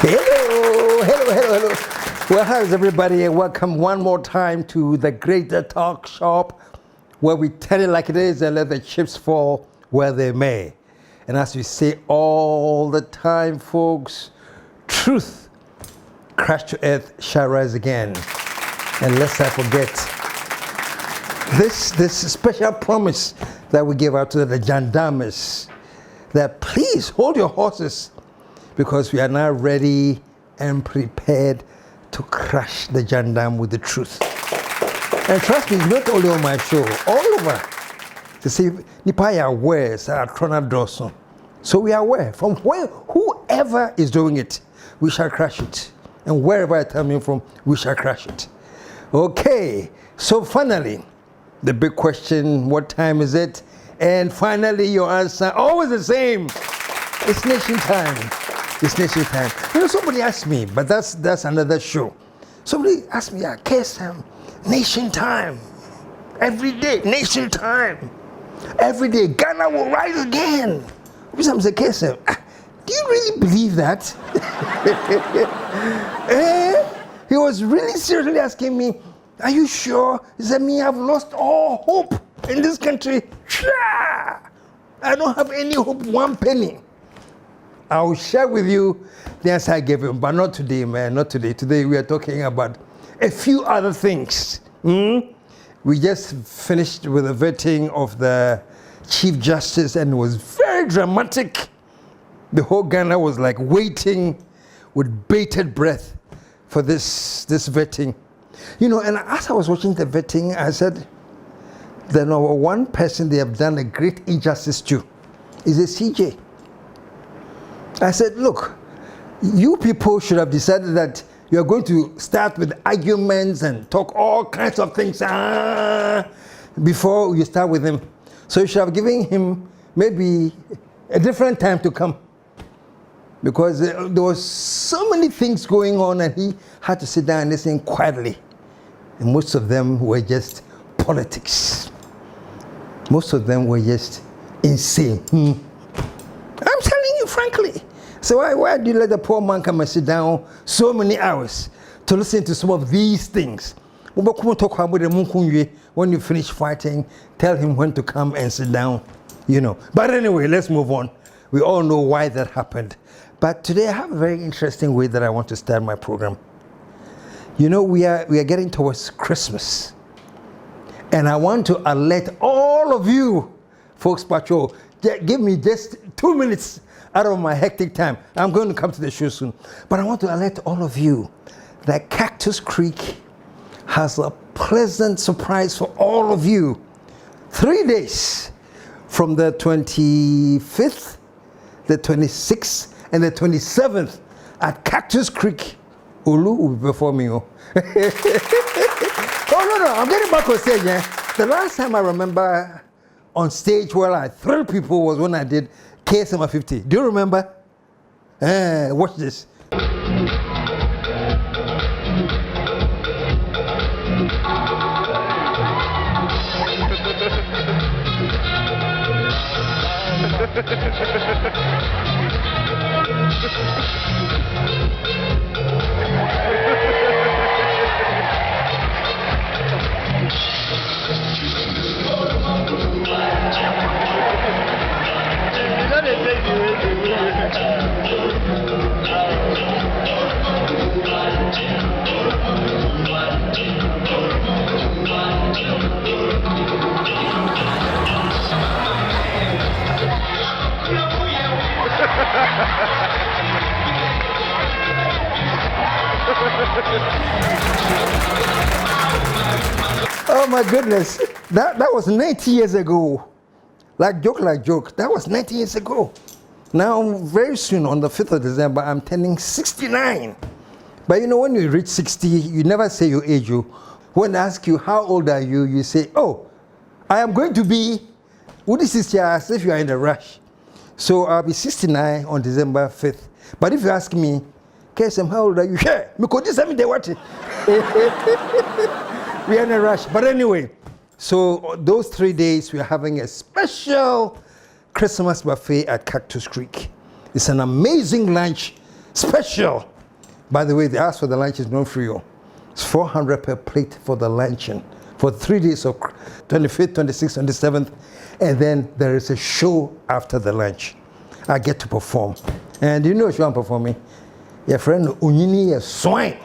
Hello. Well, how's everybody? And welcome one more time to the greater talk shop, where we tell it like it is and let the chips fall where they may. And as we say all the time, folks, truth crashed to earth shall rise again. And let's not forget this special promise that we gave out to the gendarmes, that please hold your horses, because we are now ready and prepared to crush the gendarme with the truth. And trust me, it's not only on my show, all over. To say, Nipa ya aware, so we are aware from whoever is doing it, we shall crush it. And wherever it's coming from, we shall crush it. Okay, so finally, the big question, what time is it? And finally, your answer, always the same. It's nation time. It's nation time. You know, somebody asked me, but that's another show. Somebody asked me, KSM, nation time. Every day, nation time. Every day, Ghana will rise again. I'm saying, KSM, do you really believe that? He was really seriously asking me, are you sure? He said, me, I've lost all hope in this country. I don't have any hope, one penny. I will share with you the answer I gave him, but not today, man, not today. Today we are talking about a few other things. We just finished with the vetting of the Chief Justice, and it was very dramatic. The whole Ghana was like waiting with bated breath for this vetting. You know, and as I was watching the vetting, I said, the number one person they have done a great injustice to is a CJ. I said, look, you people should have decided that you're going to start with arguments and talk all kinds of things before you start with him. So you should have given him maybe a different time to come, because there was so many things going on and he had to sit down and listen quietly. And most of them were just politics. Most of them were just insane. I'm telling you frankly. So why do you let the poor man come and sit down so many hours to listen to some of these things? When you finish fighting, tell him when to come and sit down, you know. But anyway, let's move on. We all know why that happened. But today I have a very interesting way that I want to start my program. You know, we are getting towards Christmas. And I want to alert all of you, folks, Pacho, give me just 2 minutes out of my hectic time. I'm going to come to the show soon. But I want to alert all of you that Cactus Creek has a pleasant surprise for all of you. 3 days from the 25th, the 26th, and the 27th at Cactus Creek. Olu will be performing. Oh, no, I'm getting back on stage. The last time I remember on stage where I thrilled people was when I did KSM 50. Do you remember? Watch this. Oh my goodness, that was 90 years ago. Like joke. That was 90 years ago. Now, very soon, on the 5th of December, I'm turning 69. But you know, when you reach 60, you never say your age. When they ask you, how old are you? You say, oh, I am going to be, this is as if you are in a rush. So I'll be 69 on December 5th. But if you ask me, KSM, how old are you? Yeah, because this is what we are in a rush. But anyway, so those 3 days we are having a special Christmas buffet at Cactus Creek. It's an amazing lunch, special. By the way, they ask for the lunch is no free. It's 400 per plate for the luncheon for 3 days of 25th, 26th, 27th, and then there is a show after the lunch. I get to perform. And you know what I'm performing? Your friend Unyini is swine.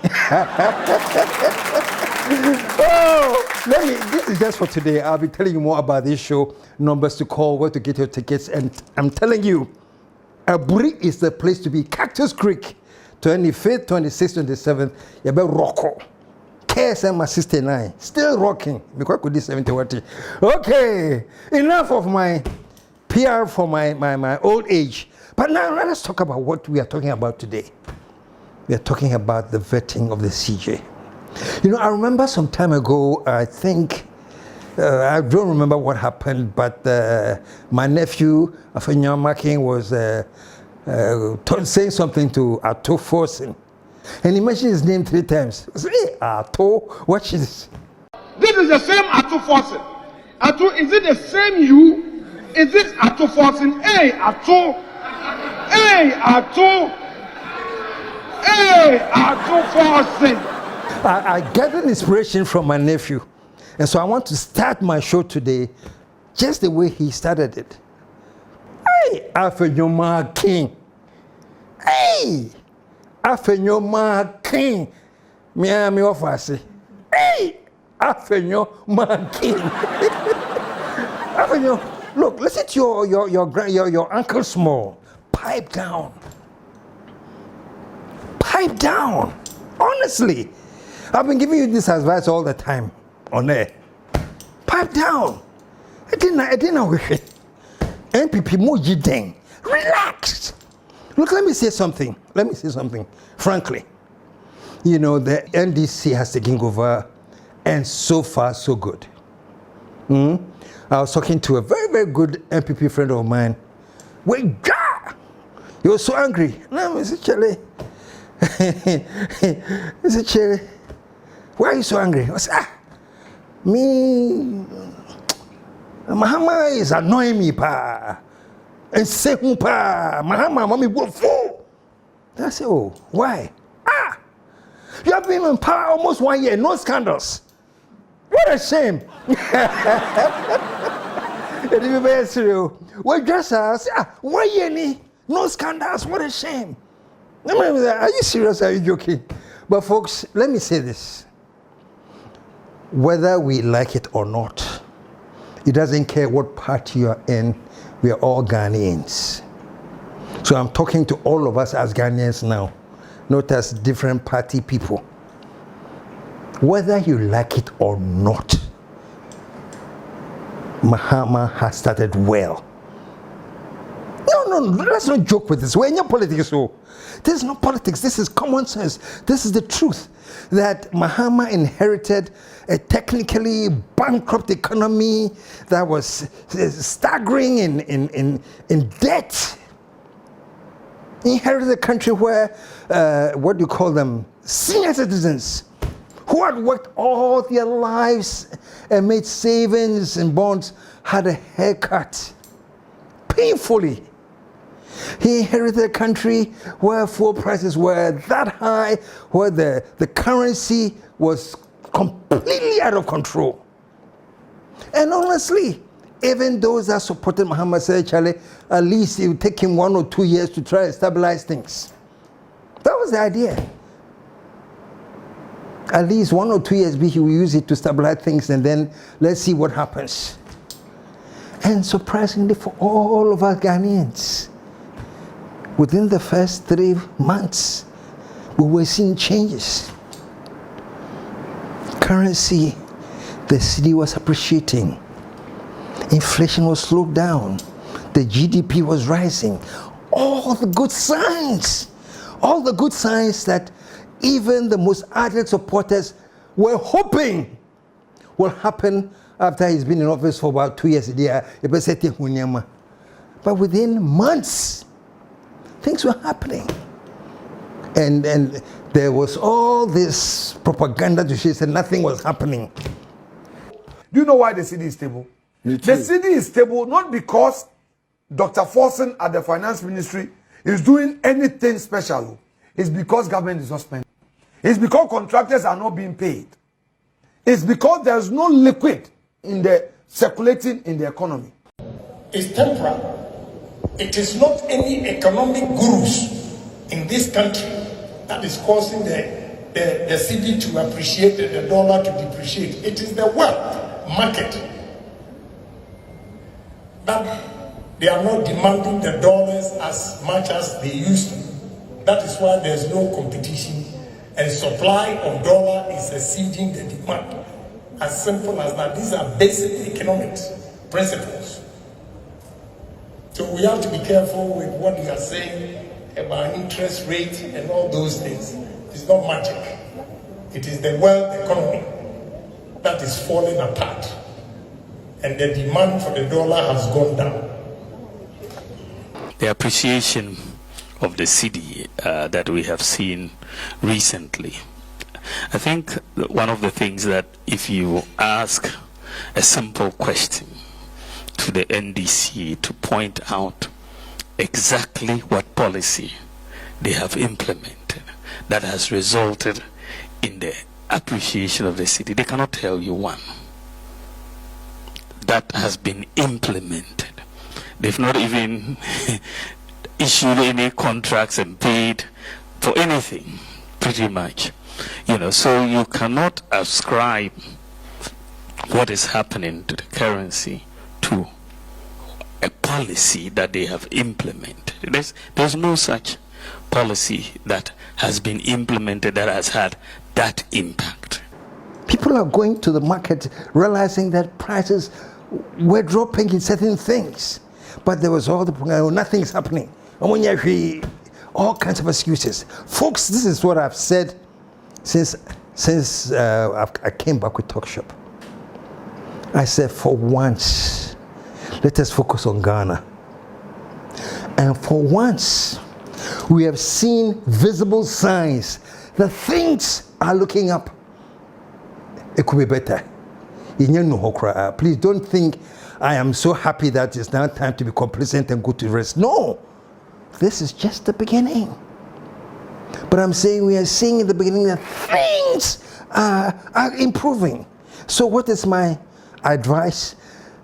Oh, this is just for today. I'll be telling you more about this show, numbers to call, where to get your tickets, and I'm telling you, Aburi is the place to be. Cactus Creek, 25th, 26th, 27th, you better rock. KSM 69, still rocking. Because could this 70. Okay, enough of my PR for my old age. But now let us talk about what we are talking about today. We are talking about the vetting of the CJ. You know, I remember some time ago, I think, I don't remember what happened, but my nephew, Eii Afenyo Markin, was saying something to Ato Forsen. And he mentioned his name 3 times. I said, hey, Ato, what is this? This is the same Ato Forsen. Ato, is it the same you? Is this Ato Forsen? Hey, Ato. Hey, Ato. Hey, Ato Forsen. I gathered inspiration from my nephew. And so I want to start my show today just the way he started it. Hey, Afenyo Markin. Hey, Afenyo Markin. Me offer. Hey, Afenyo Markin. Afenyo, look, listen to your Uncle Small. Pipe down. Pipe down. Honestly. I've been giving you this advice all the time on air. Pipe down. I didn't wish it. MPP Moji Deng. Relax. Look, let me say something. Frankly, you know, the NDC has taken over, and so far, so good. I was talking to a very, very good MPP friend of mine. Wait, he was so angry. No, Mr. Chele. Mr. Chele. Why are you so angry? I said, me, Mahama is annoying me, pa. And say, pa, Mahama, mommy, what for? I said, oh, why? You have been in power almost 1 year, no scandals. What a shame. It is very serious. Well, just ask, 1 year, no scandals, what a shame. Are you serious? Are you joking? But folks, let me say this. Whether we like it or not, it doesn't care what party you are in, we are all Ghanaians. So I'm talking to all of us as Ghanaians now, not as different party people. Whether you like it or not, Mahama has started well. No, let's not joke with this. We're in your politics, so this is not politics. This is common sense. This is the truth. That Mahama inherited a technically bankrupt economy that was staggering in debt. He inherited a country where, what do you call them, senior citizens who had worked all their lives and made savings and bonds had a haircut painfully. He inherited a country where fuel prices were that high, where the currency was completely out of control. And honestly, even those that supported Mahama said, Charlie, at least it would take him 1 or 2 years to try and stabilize things. That was the idea. At least 1 or 2 years, he will use it to stabilize things, and then let's see what happens. And surprisingly for all of us Ghanaians, within the first 3 months, we were seeing changes. Currency, the cedi was appreciating. Inflation was slowed down. The GDP was rising. All the good signs that even the most ardent supporters were hoping will happen after he's been in office for about 2 years. But within months, things were happening. And there was all this propaganda to say that nothing was happening. Do you know why the cedi is stable? The cedi is stable not because Dr. Forsen at the finance ministry is doing anything special. It's because government is not spending. It's because contractors are not being paid. It's because there's no liquid in the circulating in the economy. It's temporal. It is not any economic gurus in this country that is causing the cedi to appreciate and the dollar to depreciate. It is the wealth market that they are not demanding the dollars as much as they used to. That is why there's no competition and supply of dollar is exceeding the demand. As simple as that. These are basic economics principles. So we have to be careful with what you are saying about interest rate and all those things. It's not magic. It is the world economy that is falling apart. And the demand for the dollar has gone down. The appreciation of the cedi that we have seen recently. I think one of the things that if you ask a simple question to the NDC to point out exactly what policy they have implemented that has resulted in the appreciation of the cedi, they cannot tell you one that has been implemented. They've not even issued any contracts and paid for anything, pretty much. You know, so you cannot ascribe what is happening to the currency to a policy that they have implemented. There's no such policy that has been implemented that has had that impact. People are going to the market realizing that prices were dropping in certain things, but there was all the nothing's happening. And when you hear all kinds of excuses, folks, this is what I've said since I came back with TalkShop. I said, for once, let us focus on Ghana. And for once, we have seen visible signs that things are looking up. It could be better. Please don't think I am so happy that it's now time to be complacent and go to rest. No, this is just the beginning. But I'm saying we are seeing in the beginning that things are improving. So what is my advice?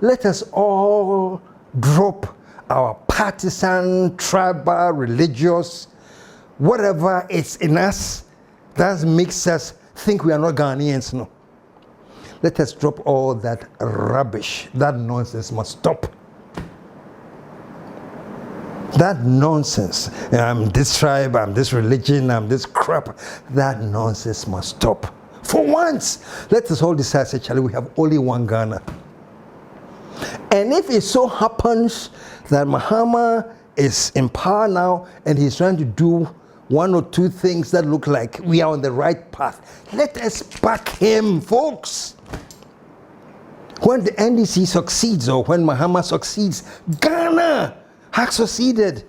Let us all drop our partisan, tribal, religious, whatever is in us that makes us think we are not Ghanaians. No. Let us drop all that rubbish. That nonsense must stop. That nonsense. I'm this tribe, I'm this religion, I'm this crap. That nonsense must stop. For once, let us all decide, say, Charlie, we have only one Ghana. And if it so happens that Mahama is in power now and he's trying to do one or two things that look like we are on the right path, let us back him, folks. When the NDC succeeds or when Mahama succeeds, Ghana has succeeded.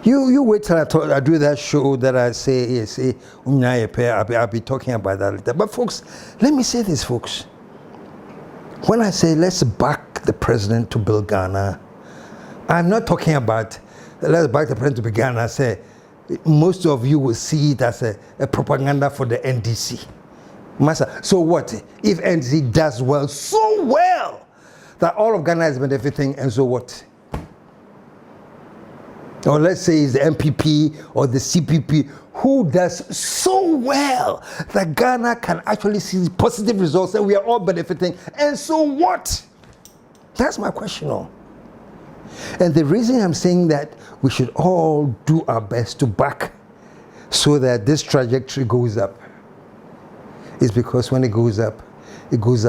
You wait till I do that show that I say, I'll be talking about that later. But folks, let me say this, folks. When I say let's back the president to build Ghana, I'm not talking about let's back the president to build Ghana. I say most of you will see it as a propaganda for the NDC. Master, so what? If NDC does well, so well, that all of Ghana is benefiting, and so what? Or let's say it's the MPP or the CPP who does so well that Ghana can actually see positive results and we are all benefiting, and so what? That's my question. And the reason I'm saying that we should all do our best to back so that this trajectory goes up is because when it goes up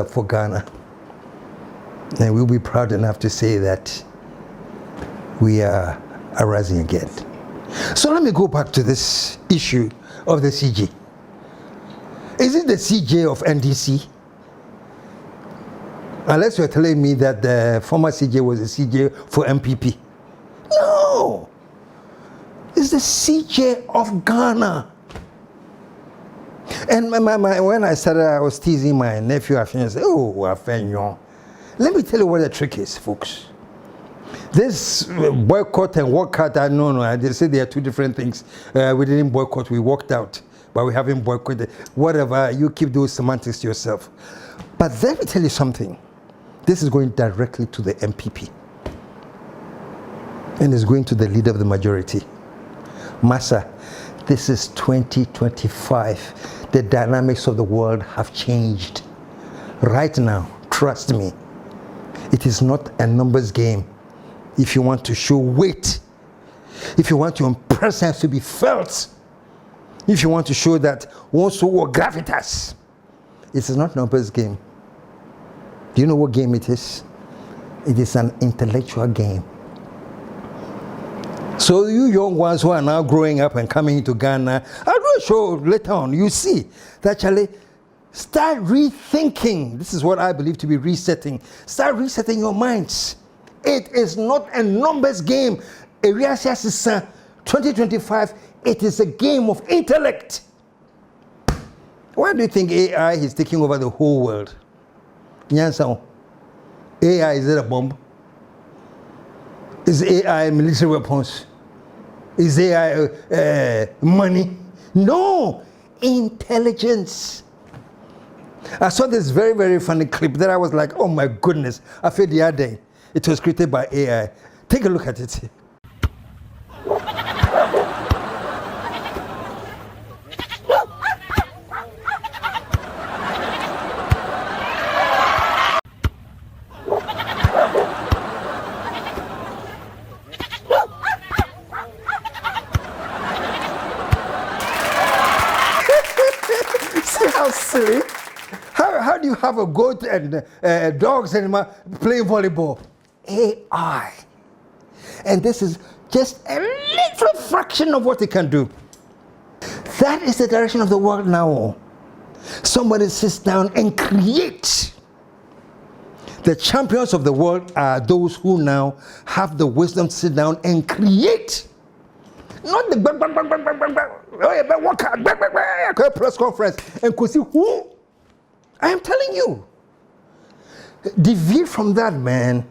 for Ghana. And we'll be proud enough to say that we are rising again. So let me go back to this issue of the CJ. Is it the CJ of NDC? Unless you're telling me that the former CJ was a CJ for MPP. No! It's the CJ of Ghana. And when I started, I was teasing my nephew Afenyo. I said, oh, Afenyo. Let me tell you what the trick is, folks. This boycott and walkout, no, they say they are two different things. We didn't boycott, we walked out, but we haven't boycotted. Whatever, you keep those semantics to yourself. But let me tell you something. This is going directly to the MPP. And it's going to the leader of the majority. Massa, this is 2025. The dynamics of the world have changed. Right now, trust me, it is not a numbers game. If you want to show weight, if you want your presence to be felt, if you want to show that also or gravitas, it is not numbers game. Do you know what game it is? It is an intellectual game. So you young ones who are now growing up and coming into Ghana, I'll do a show later on. You see that actually start rethinking. This is what I believe to be resetting. Start resetting your minds. It is not a numbers game. 2025, it is a game of intellect. Why do you think AI is taking over the whole world? Nyansa, AI, is it a bomb? Is AI military weapons? Is AI money? No, intelligence. I saw this very, very funny clip that I was like, oh my goodness. I feel the other day. It was created by AI. Take a look at it. See how silly? How do you have a goat and dogs and playing volleyball? AI. And this is just a little fraction of what it can do. That is the direction of the world now. Somebody sits down and creates. The champions of the world are those who now have the wisdom to sit down and create. Not the press conference and could see who. I am telling you. Deviate from that, man.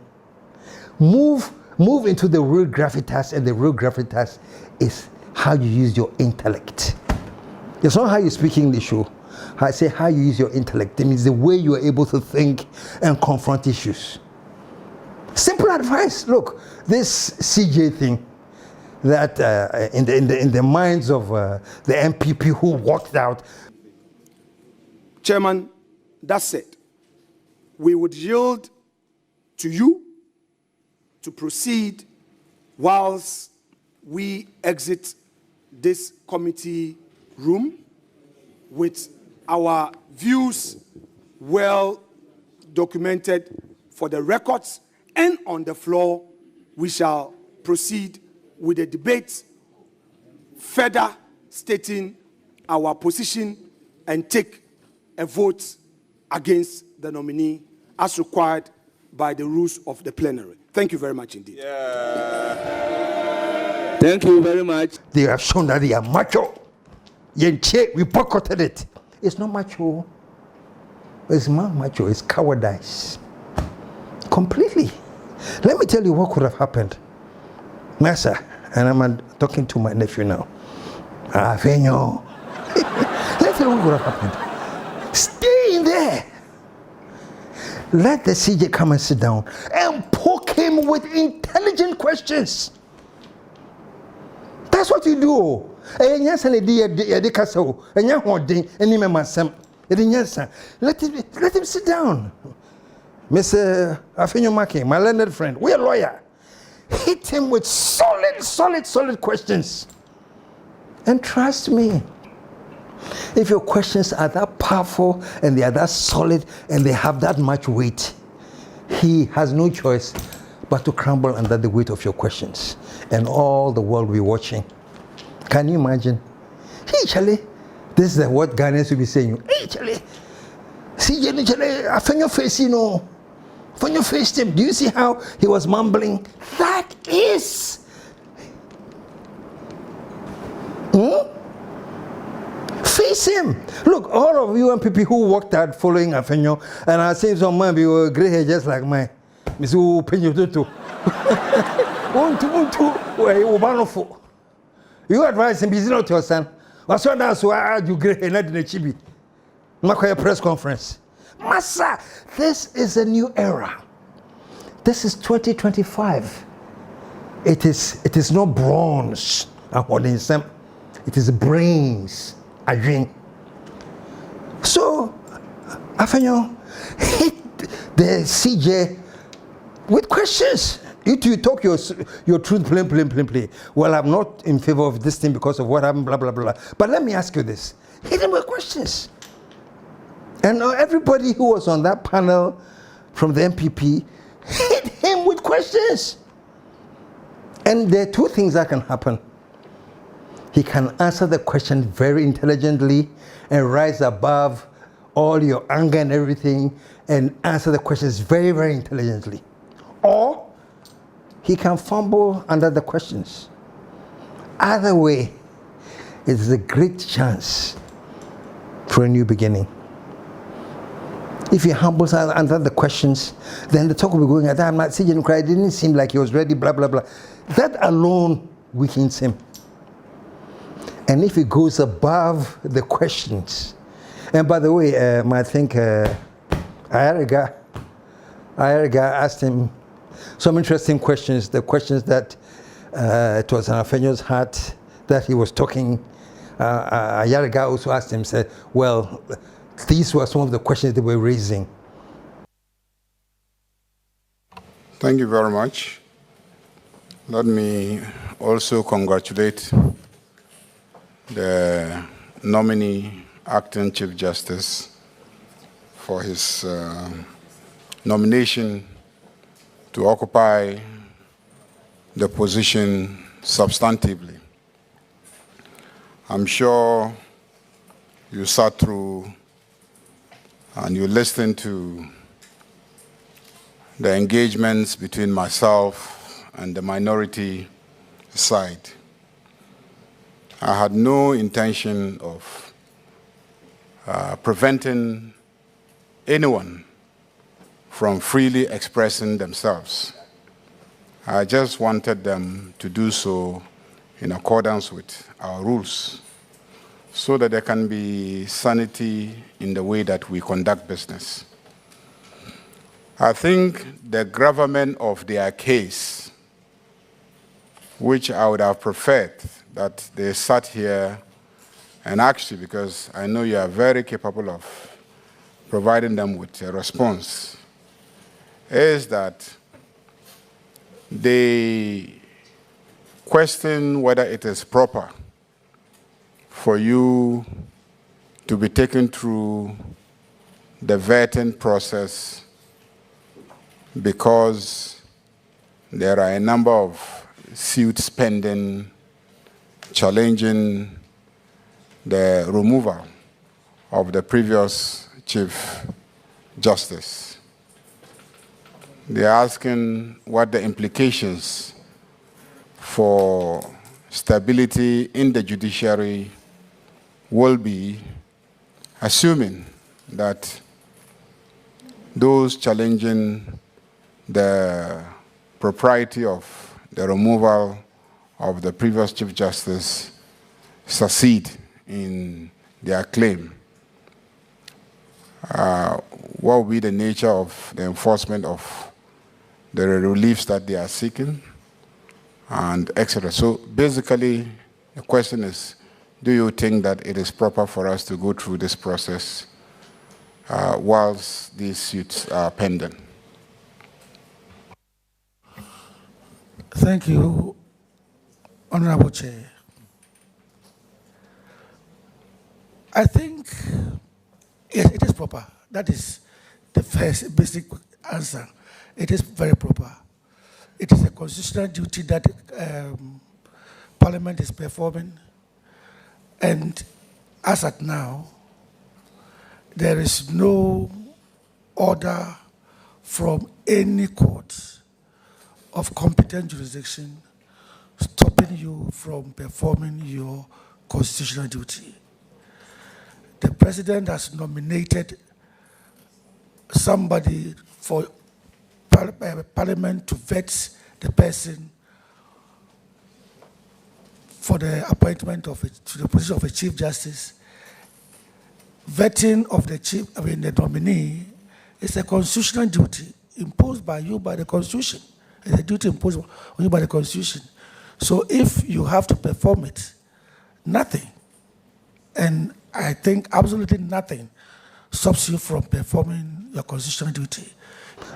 Move into the real gravitas, and the real gravitas is how you use your intellect. It's not how you speak English. I say how you use your intellect. It means the way you are able to think and confront issues. Simple advice. Look, this CJ thing that in the minds of the MPP who walked out. Chairman, that's it. We would yield to you to proceed whilst we exit this committee room with our views well documented for the records, and on the floor we shall proceed with a debate further stating our position and take a vote against the nominee as required by the rules of the plenary. Thank you very much indeed. Yeah. Thank you very much. They have shown that they are macho. Yenche, we boycotted it. It's not macho. It's not macho. It's cowardice. Completely. Let me tell you what could have happened. Massa, and I'm talking to my nephew now. Afenyo. Let's tell you what could have happened. Stay in there. Let the CJ come and sit down and poke him with intelligent questions. That's what you do. Let him sit down. Mr. Afenyo Markin, my learned friend, we're a lawyer. Hit him with solid questions. And trust me, if your questions are that powerful and they are that solid and they have that much weight, he has no choice but to crumble under the weight of your questions. And all the world will be watching. Can you imagine? Hey, Charlie, this is what Ghanaians will be saying. Hey, Charlie, see, Afenyo face, Afenyo faced him. Do you see how he was mumbling? That is. Face him. Look, all of you and people who walked out following Afenyo, and I say some man be gray hair just like mine. Mr. Penyo Tutu. You advise him, busy not your son. What's your dance? Why you great and not in a chibi? Makoya press conference. Massa, this is a new era. This is 2025. It is not bronze. It is brains. So, Afenyo hit the CJ with questions. You talk your truth plain. Well, I'm not in favor of this thing because of what happened, blah, blah, blah. But let me ask you this. Hit him with questions. And everybody who was on that panel from the MPP hit him with questions. And there are two things that can happen. He can answer the question very intelligently and rise above all your anger and everything and answer the questions very, very intelligently. Or he can fumble under the questions. Either way, it is a great chance for a new beginning. If he humbles under the questions, then the talk will be going at that. I'm not saying cry. It didn't seem like he was ready, blah, blah, blah. That alone weakens him. And if he goes above the questions, and by the way, I think Ayariga asked him some interesting questions, the questions that it was in Afenyo's heart that he was talking. Ayariga also asked him, said, well, these were some of the questions they were raising. Thank you very much. Let me also congratulate the nominee, Acting Chief Justice, for his nomination to occupy the position substantively. I'm sure you sat through and you listened to the engagements between myself and the minority side. I had no intention of preventing anyone from freely expressing themselves. I just wanted them to do so in accordance with our rules so that there can be sanity in the way that we conduct business. I think the gravamen of their case, which I would have preferred that they sat here and actually, because I know you are very capable of providing them with a response, is that they question whether it is proper for you to be taken through the vetting process because there are a number of suits pending challenging the removal of the previous Chief Justice. They're asking what the implications for stability in the judiciary will be, assuming that those challenging the propriety of the removal of the previous Chief Justice succeed in their claim. What will be the nature of the enforcement of the reliefs that they are seeking, and etc. So basically, the question is, do you think that it is proper for us to go through this process whilst these suits are pending? Thank you, Honorable Chair. I think yes, it is proper. That is the first basic answer. It is very proper. It is a constitutional duty that Parliament is performing. And as at now, there is no order from any court of competent jurisdiction stopping you from performing your constitutional duty. The President has nominated somebody for Parliament to vet the person for the appointment to the position of a Chief Justice, vetting of the nominee is a constitutional duty imposed by you by the Constitution. It's a duty imposed on you by the Constitution. So if you have to perform it, nothing, and I think absolutely nothing, stops you from performing your constitutional duty.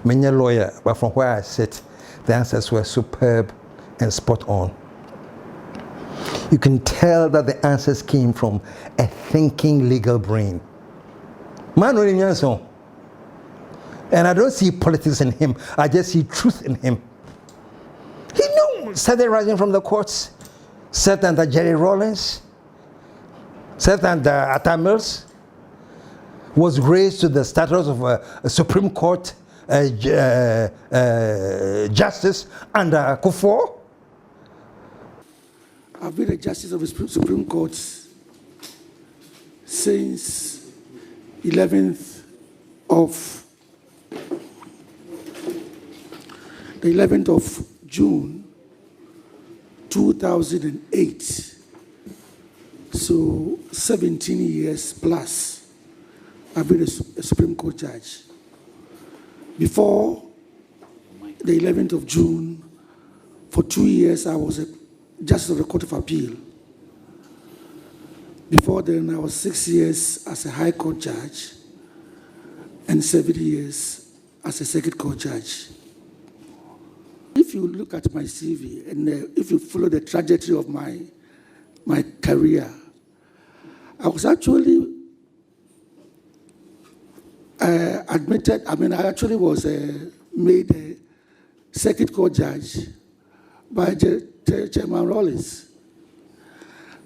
I'm a lawyer, but from where I sit, the answers were superb and spot on. You can tell that the answers came from a thinking legal brain. Man, and I don't see politics in him, I just see truth in him. He knew started rising from the courts, sat under Jerry Rawlings, sat under Atta Mills, was raised to the status of a Supreme Court justice under Kufuor. I've been a justice of the Supreme Court since 11th of June 2008. So 17 years plus I've been a Supreme Court judge. Before the 11th of June, for 2 years I was a Justice of the Court of Appeal. Before then, I was 6 years as a High Court judge and 7 years as a Circuit Court judge. If you look at my CV and if you follow the trajectory of my career, I was actually I actually was made a Circuit Court judge by Chairman Rawlings.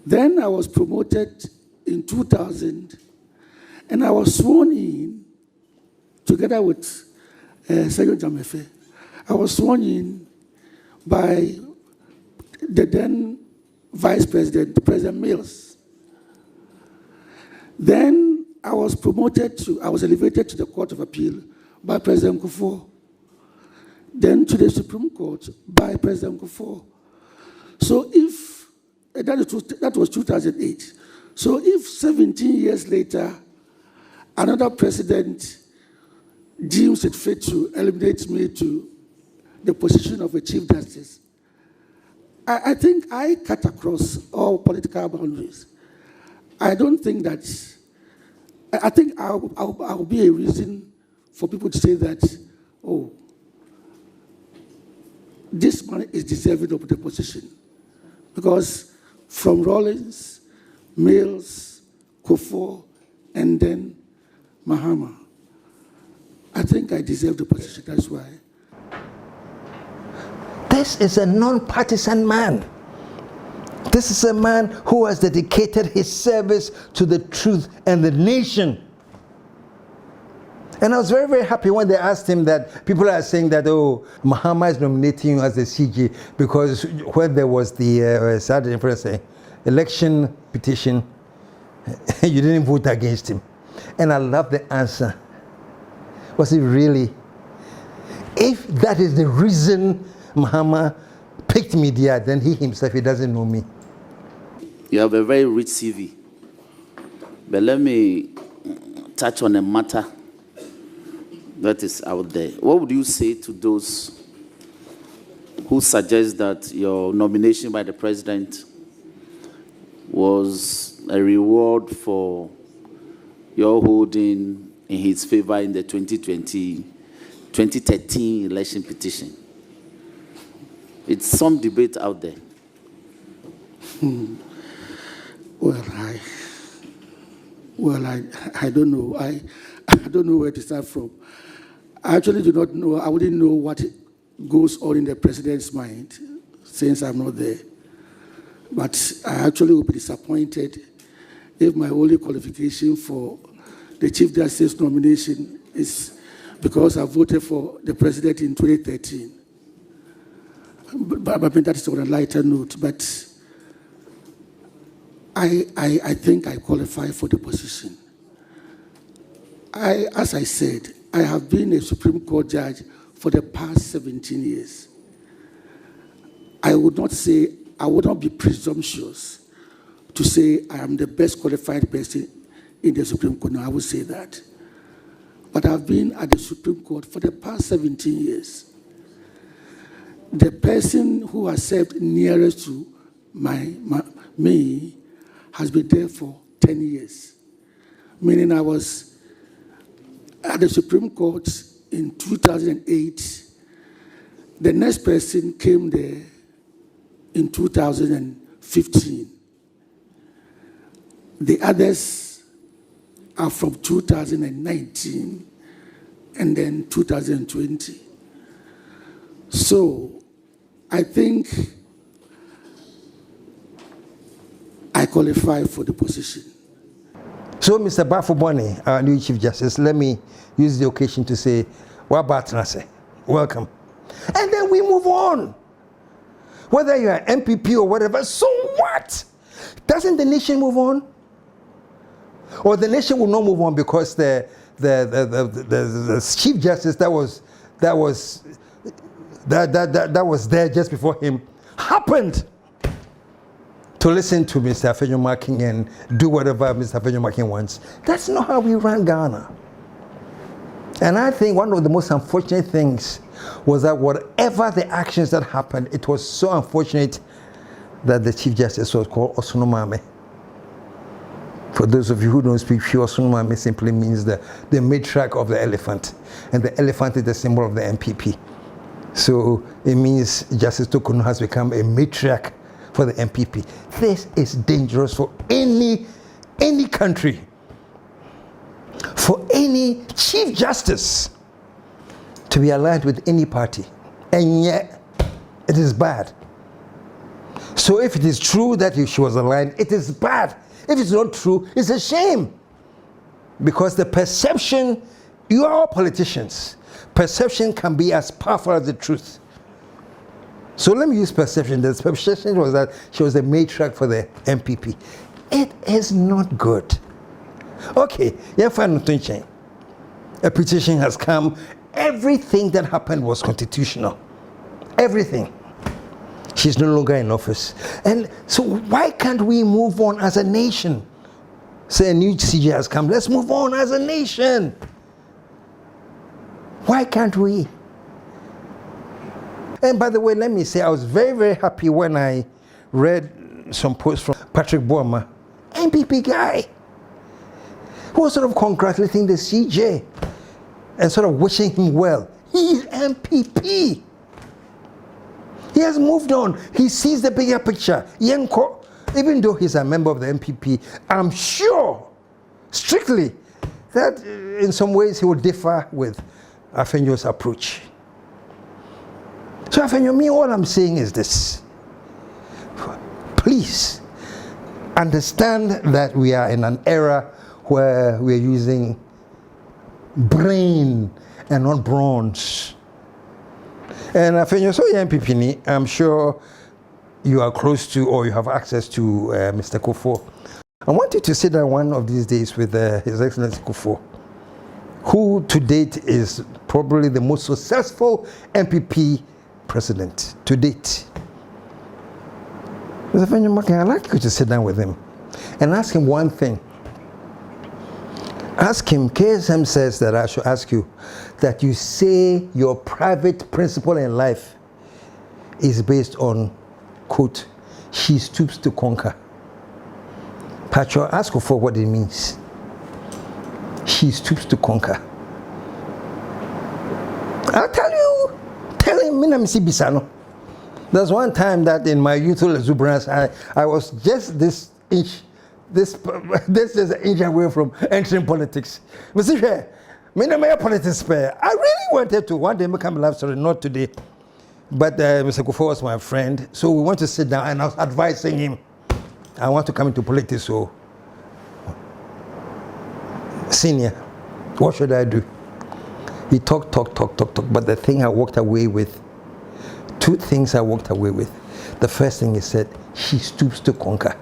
Then I was promoted in 2000, and I was sworn in together with Sergeant Jamefe. I was sworn in by the then Vice President, President Mills. Then I was elevated to the Court of Appeal by President Kufuor. Then to the Supreme Court by President Kufuor. So if, that was 2008. So if 17 years later, another president deems it fit to eliminate me to the position of a Chief Justice, I think I cut across all political boundaries. I don't think that, I think I'll be a reason for people to say that, oh, this man is deserving of the position. Because from Rawlings, Mills, Kufuor, and then Mahama, I think I deserve the position, that's why. This is a non-partisan man. This is a man who has dedicated his service to the truth and the nation. And I was very, very happy when they asked him that people are saying that, oh, Mahama is nominating you as the CG because when there was the election petition, you didn't vote against him. And I love the answer. Was it really? If that is the reason Mahama picked me there, then he himself, he doesn't know me. You have a very rich CV. But let me touch on a matter that is out there. What would you say to those who suggest that your nomination by the president was a reward for your holding in his favor in the 2013 election petition? It's some debate out there. Well, I don't know. I don't know where to start from. I actually do not know. I wouldn't know what goes on in the president's mind since I'm not there. But I actually would be disappointed if my only qualification for the Chief Justice nomination is because I voted for the president in 2013. But I mean, that is on a lighter note. But I think I qualify for the position. As I said, I have been a Supreme Court judge for the past 17 years. I would not be presumptuous to say I am the best qualified person in the Supreme Court. No, I would say that. But I've been at the Supreme Court for the past 17 years. The person who has served nearest to me has been there for 10 years. Meaning I was at the Supreme Court in 2008. The next person came there in 2015. The others are from 2019 and then 2020. So I think I qualify for the position. So, Mr. Bafo-Bonny, our new Chief Justice, let me use the occasion to say, Wabatrase, welcome. And then we move on. Whether you're an MPP or whatever, so what? Doesn't the nation move on? Or the nation will not move on because the Chief Justice that was there just before him happened to listen to Mr. Afenyo Markin and do whatever Mr. Afenyo Markin wants. That's not how we run Ghana. And I think one of the most unfortunate things was that whatever the actions that happened, it was so unfortunate that the Chief Justice was called Osunomame. For those of you who don't speak pure, Osunomame simply means the matriarch of the elephant. And the elephant is the symbol of the MPP. So it means Justice Tokunu has become a matriarch for the MPP. This is dangerous for any country, for any Chief Justice to be allied with any party, and yet it is bad. So if it is true that she was aligned, it is bad. If it's not true, it's a shame. Because the perception, you are all politicians, perception can be as powerful as the truth. So let me use perception. The perception was that she was the matriarch for the MPP. It is not good. Okay, a petition has come. Everything that happened was constitutional. Everything. She's no longer in office. And so why can't we move on as a nation? Say a new CJ has come. Let's move on as a nation. Why can't we? And by the way, let me say, I was very, very happy when I read some posts from Patrick Boama, MPP guy, who was sort of congratulating the CJ and sort of wishing him well. He's MPP. He has moved on. He sees the bigger picture. Yenko, even though he's a member of the MPP, I'm sure, strictly, that in some ways he will differ with Afenyo's approach. So Afenyo, me, all I'm saying is this. Please understand that we are in an era where we're using brain and not bronze. And Afenyo, so you're MPP, I'm sure you are close to or you have access to Mr. Kufuor. I want you to sit down one of these days with His Excellency Kufuor, who to date is probably the most successful MPP president to date. Mr. Afenyo Markin, I'd like you to sit down with him and ask him one thing. Ask him, KSM says that I should ask you, that you say your private principle in life is based on, quote, she stoops to conquer. Patro, ask her for what it means. She stoops to conquer. I'll tell him, there's one time that in my youthful exuberance, I was just this is an inch away from entering politics. Mr. Politics, I really wanted to one day become a life story, not today. But Mr. Kufuor was my friend, so we want to sit down, and I was advising him, I want to come into politics, so senior, what should I do? He talked, but the thing I walked away with, two things I walked away with. The first thing he said, she stoops to conquer.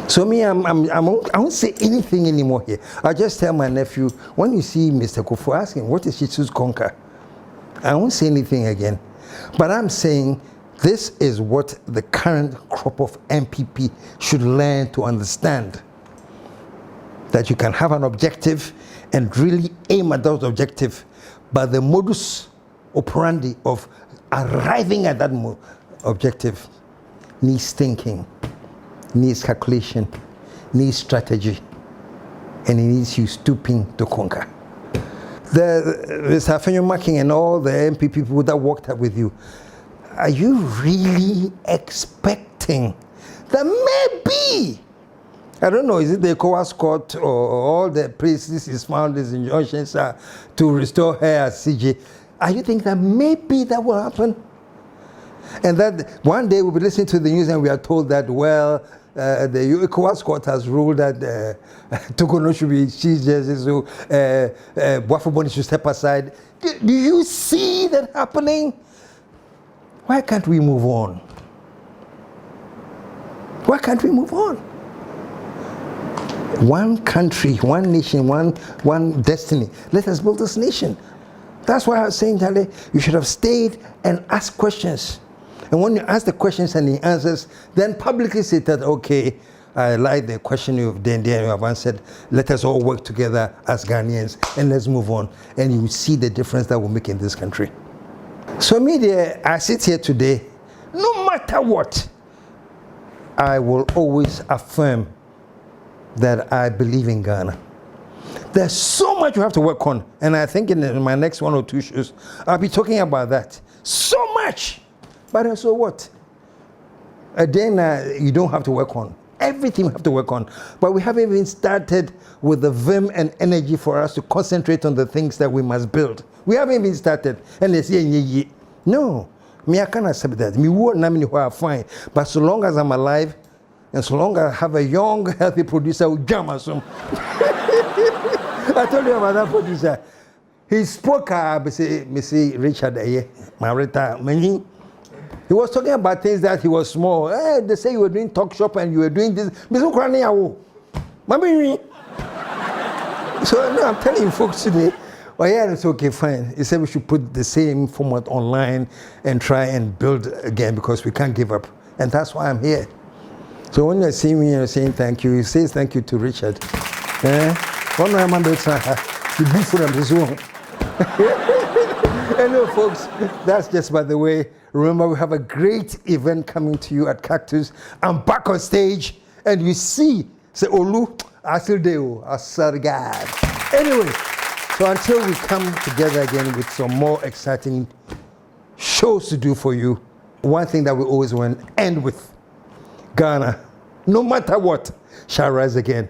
So me, I won't say anything anymore here. I'll just tell my nephew, when you see Mr. Kufuor, ask him, what is she to conquer? I won't say anything again. But I'm saying, This is what the current crop of MPP should learn to understand. That you can have an objective and really aim at that objective, but the modus operandi of arriving at that objective needs thinking, needs calculation, needs strategy, and it needs you stooping to conquer. Mr. Afenyo Markin and all the MPP people that worked up with you, are you really expecting that maybe, I don't know, is it the ECOWAS court or all the places he's found his injunctions to restore her as CJ? Are you thinking that maybe that will happen? And that one day we'll be listening to the news and we are told that, well, the ECOWAS court has ruled that Togono should be CJ, so Boafo should step aside. Do you see that happening? Why can't we move on? Why can't we move on? One country, one nation, one destiny. Let us build this nation. That's why I was saying, Charlie, you should have stayed and asked questions. And when you ask the questions and the answers, then publicly say that, okay, I like the question you've done there, you have answered. Let us all work together as Ghanaians and let's move on. And you see the difference that will make in this country. So me there, I sit here today, no matter what, I will always affirm that I believe in Ghana. There's so much you have to work on, and I think in my next 1 or 2 shows, I'll be talking about that. So much! But then so what? Then you don't have to work on. Everything we have to work on. But we haven't even started with the vim and energy for us to concentrate on the things that we must build. We haven't even started. And they say, no, me, I can't accept that. Me, who are fine. But so long as I'm alive, and so long as I have a young, healthy producer who jam us some. I told you about that producer. He spoke, Missy Richard, Marita, he was talking about things that he was small. They say you were doing TALKSHOP and you were doing this. So no, I'm telling you folks today, oh yeah, it's okay, fine. He said we should put the same format online and try and build again because we can't give up. And that's why I'm here. So when you see me saying thank you, he says thank you to Richard. Anyway, folks, that's just by the way. Remember, we have a great event coming to you at Cactus. I'm back on stage, and you see, say, Olu, Asildeo, Asargad. Anyway, so until we come together again with some more exciting shows to do for you, one thing that we always want to end with, Ghana, no matter what, shall rise again.